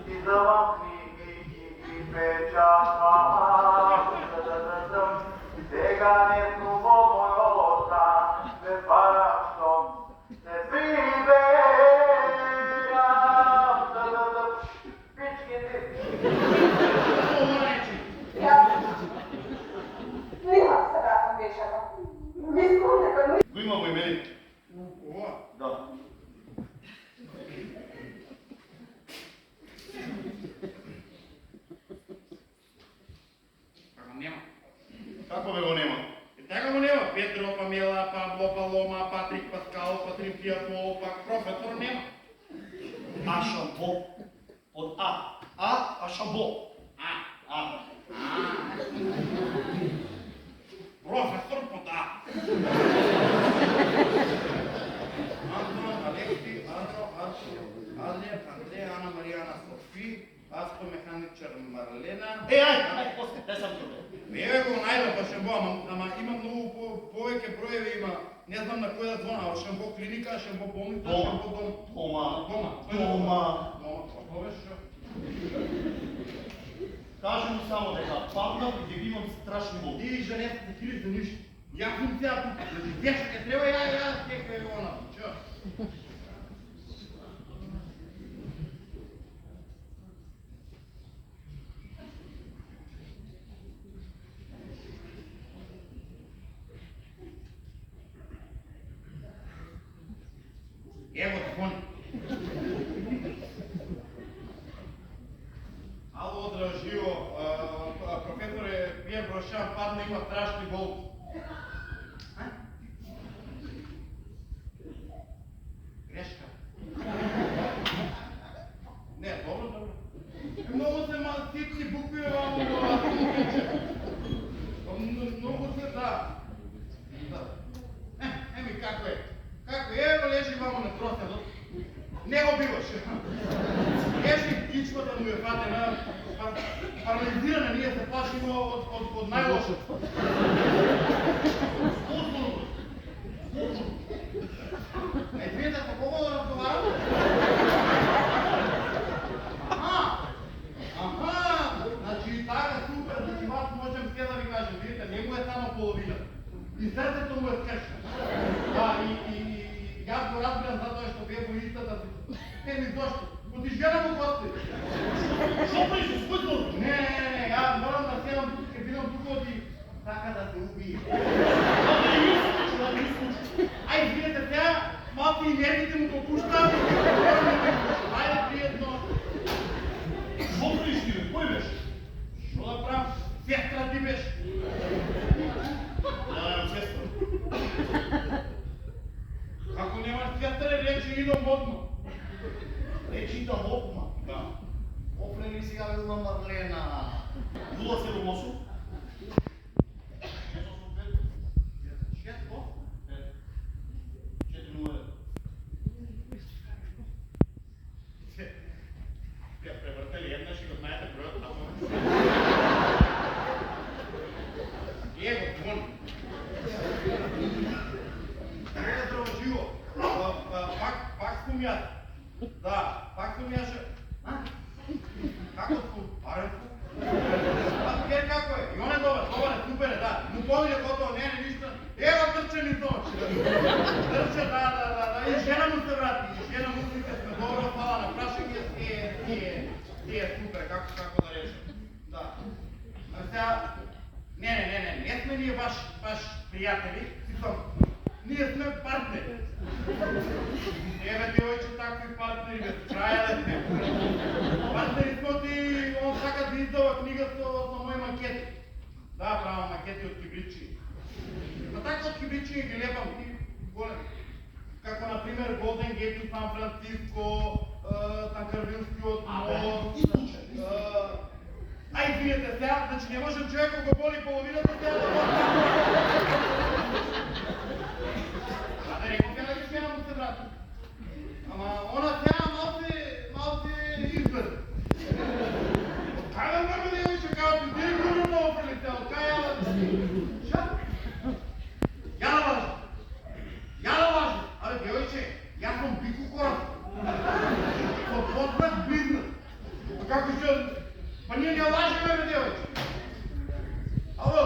Издавам книги и печатам. Сега не пробо мојота, ме парам штом се приберам. Пички ти. Нема се вратам вечерно. Мислам дека не... Го има во имени? Ова? Да. Како нема? Како бе го нема? Така го нема. Петро, Памела, Пабло, Палома, Патрик, Паскал, Патрикија, Пол, пак професор нема. Ашабо. Од А. Ашабо. Професор под А. Антон, Алекси, Ано, Арчо, Алев, Андреја, Ана, Маријана, Софи, автомеханичар Марлена. Ај, после, дай сам ти. Еве го најдов па Шамбо, ама има многу повеќе броеви, има, не знам на кој да звона, а Шамбо клиника, Шамбо болница, Шамбо дом. Дома. Дома, повеш што? Кажи му само дека паднав и дека имам страшни боли. Ти женеста се хили за ништо. Јас сум сега тук, значи дешка ке треба ја тека е она, чо? Ево телефон. Ало, Дражио, професоре, Пиер Брошан падна, има страшни болки. Грешка. Не, добро. Много се ситни букви, много се, да. Еми, како е? Како е, лежи мамо на простенот. Не го биваш. Лежи кичката му е фатена, парализирана, ние се плашимо од најлошото. Службено. Вие за кого да разговарам? Значи така супер, значи вас можем все да ви кажем, видите, не му е само половина. И срцето му е скршено. И јас го разбирам затоа што бе во истата си. Еми зошто? Оти жена му гости. Шо пришли, скојто? Не, јас морам да седам тук, ке бидам тук оти така да се убие. Ај, видите сега, малко инервите му го пуштам. Ајде, пријатно. Шо пришли, бе? Кој беше? Шо да правам? Сестра ти беше. Немам сестра. Ако немаш сестра, речи идам одма. Речи идам одма? Да. Офрени сега Вилна Марлена. 078? Превртели еднаш и го знаете бројот на това. Его, звони. Сега здраво живо. Пак сум јас. Да, пак сум јас. Како сум? Аренко? Пиер како е? И он е добар, супер е, да. Му помине готово, не, ништо. Ево трчен и тоа. Трчен, да. И жена му се врати. И жена му сме добро фала на прашање, е супер, како да речем. Да. А сега, не сме ние баш пријатели, ние сме партнери. Еве девојче такви партнери, бе, краја да сме. Партнери сме ти, он сака да издава книга со мои макети. Да, правам макети од кибричи. Ма така од кибричи ги лепам ти големи. Како, например, Голден Гейт у Сан Франциско, Танкарвилскиот мост. Ај, видите сега, значи не можем човек го боли половината сега да може. Да реков ја да ги смена му се брати. Ама она сега малце избезе. Од кај да мрме да ја више као ти, ти гурно много прилетел, од кај ја да... Ша? Ја да важи. Абе, девојче, јас сум бику коров. Со како што... Па ние не лажеме, бе, девојче. Ало?